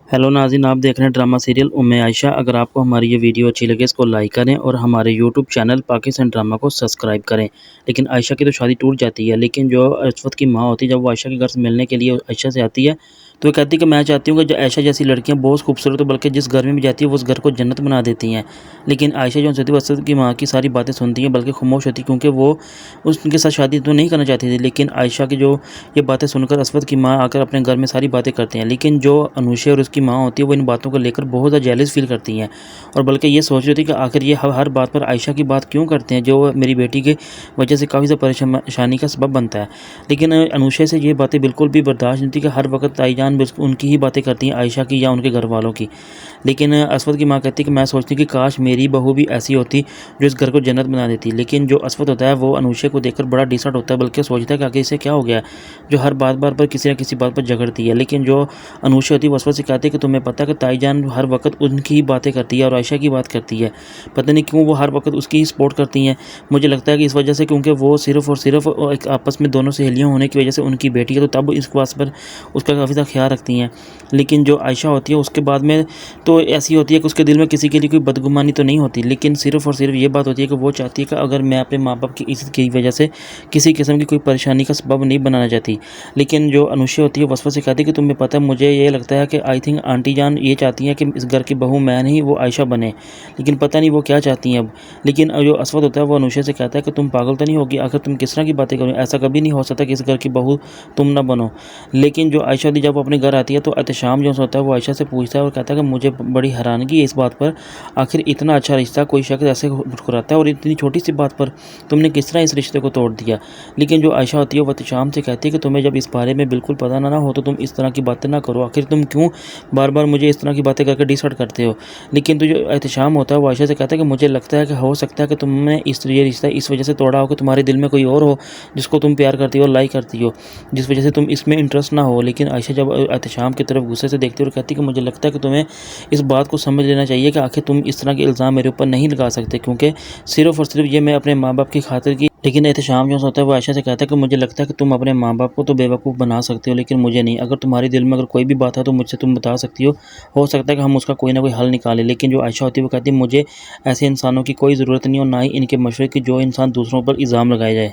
Hello नाज़रीन, आप देख रहे हैं ड्रामा सीरियल उम्मे आयशा। अगर आपको हमारी ये वीडियो अच्छी लगे इसको लाइक करें और हमारे यूट्यूब चैनल पाकिस्तान ड्रामा को सब्सक्राइब करें। लेकिन आयशा की तो शादी टूट जाती है, लेकिन जो अशफत की माँ होती है जब वो आयशा के घर से मिलने के लिए आयशा से आती है तो वो कहती है कि मैं चाहती हूँ कि जो आयशा जैसी लड़कियाँ बहुत खूबसूरत हो, बल्कि जिस घर में भी जाती है वो उस घर को जन्नत बना देती हैं। लेकिन आयशा जो होती है अशफत की माँ की सारी बातें सुनती हैं, बल्कि खामोश होती है, क्योंकि वो उनके साथ शादी तो नहीं करना चाहती थी। लेकिन आयशा की जो ये बातें सुनकर अशफत की माँ आकर अपने घर में सारी बातें करती हैं। लेकिन जो अनुषा और उसकी माँ होती है वो इन बातों को लेकर बहुत ज़्यादा जेलस फील करती हैं और बल्कि ये सोच रही थी कि आखिर ये हर बात पर आयशा की बात क्यों करते हैं, जो मेरी बेटी की वजह से काफ़ी ज़्यादा परेशानी का सबब बनता है। लेकिन अनुषा से ये बातें बिल्कुल भी बर्दाश्त नहीं थी कि हर वक्त ताईजान उनकी ही बातें करती हैं, आयशा की या उनके घर वालों की। लेकिन अशफत की माँ कहती है कि मैं सोचती हूँ कि काश मेरी बहू भी ऐसी होती जो इस घर को जन्नत बना देती। लेकिन जो अशफत होता है वो अनुषा को देखकर बड़ा डिसअर्ट होता है, बल्कि सोचता है कि आगे इसे क्या हो गया जो हर बार पर किसी न किसी बात पर झगड़ती है। लेकिन जो अनुषा होती है वो अशफत से कहती है कि तुम्हें पता है कि ताईजान हर वक्त उनकी ही बातें करती है और आयशा की बात करती है। पता नहीं क्यों वो हर वक्त उसकी ही सपोर्ट करती हैं। मुझे लगता है कि इस वजह से, क्योंकि वो सिर्फ और सिर्फ एक आपस में दोनों सहेलियाँ होने की वजह से उनकी बेटी है, तो तब इस बात पर उसका काफ़ी ज़्यादा ख्याल रखती हैं। लेकिन जो आयशा होती है उसके बाद में तो ऐसी होती है कि उसके दिल में किसी के लिए कोई बदगुमानी तो नहीं होती, लेकिन सिर्फ और सिर्फ ये बात होती है कि वो चाहती है कि अगर मैं अपने माँ बाप की इज़्ज़त की वजह से किसी किस्म की कोई परेशानी का सबब नहीं बनाना चाहती। लेकिन जो अनुषा होती है वसवस से कहती है कि तुम्हें पता है, मुझे ये लगता है कि आई थिंक आंटी जान ये चाहती हैं कि इस घर की बहू मैं नहीं वो आयशा बने। लेकिन पता नहीं वो क्या चाहती हैं अब। लेकिन जो असवद होता है वो अनुषा से कहता है कि तुम पागल तो नहीं होगी, आखिर तुम किस तरह की बातें करो, ऐसा कभी नहीं हो सकता कि इस घर की बहू तुम ना बनो। लेकिन जो आयशा होती है जब वो अपने घर आती है तो एहतशाम जो होता है वो आयशा से पूछता है और कहता है कि मुझे बड़ी हैरानगी है इस बात पर, आखिर इतना अच्छा रिश्ता कोई शख्स ऐसे मुस्कुराता है और इतनी छोटी सी बात पर तुमने किस तरह इस रिश्ते को तोड़ दिया। लेकिन जो आयशा होती है वो एहतशाम से कहती है कि तुम्हें जब इस बारे में बिल्कुल पता ना हो तो तुम इस तरह की बातें ना करो, आखिर तुम क्यों बार बार मुझे इस तरह की बातें करके डिसहर्ट करते हो। लेकिन तो जो एहतशाम होता है वो आयशा से कहता है कि मुझे लगता है कि हो सकता है कि तुमने ये रिश्ता इस वजह से तोड़ा हो कि तुम्हारे दिल में कोई और हो जिसको तुम प्यार करती हो, लाइक करती हो, जिस वजह से तुम इसमें इंटरेस्ट ना हो। लेकिन आयशा जब एहतशाम की तरफ गुस्से से देखती है और कहती है कि मुझे लगता है कि तुम्हें इस बात को समझ लेना चाहिए कि आखिर तुम इस तरह के इल्ज़ाम मेरे ऊपर नहीं लगा सकते, क्योंकि सिर्फ़ और सिर्फ ये मैं अपने माँ बाप की खातिर की। लेकिन एहतशाम जो होता है वो आयशा से कहता है कि मुझे लगता है कि तुम अपने माँ बाप को तो बेवकूफ़ बना सकते हो, लेकिन मुझे नहीं। अगर तुम्हारे दिल में अगर कोई भी बात है तो मुझसे तुम बता सकती हो सकता है कि हम उसका कोई ना कोई हल निकालें। लेकिन जो आयशा होती है वो कहती है मुझे ऐसे इंसानों की कोई ज़रूरत नहीं और ना ही इनके मशवरे की जो इंसान दूसरों पर इल्ज़ाम लगाए जाए।